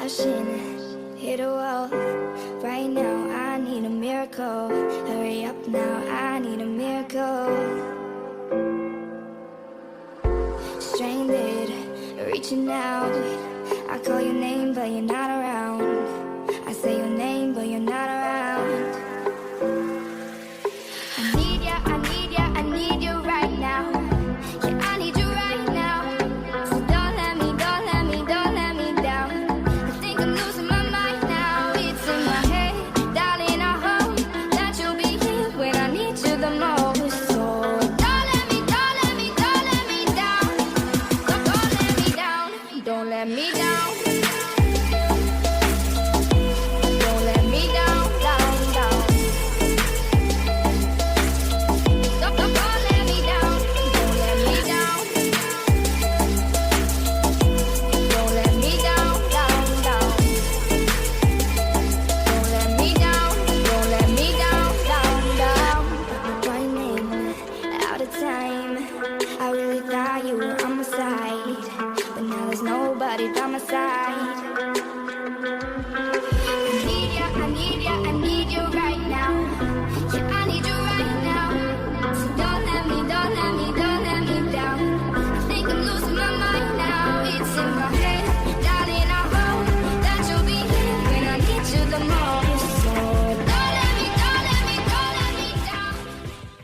rushing, hit a wall. Right now, I need a miracle. Hurry up now, I need a miracle. Stranded, reaching out. I call your name, but you're not around.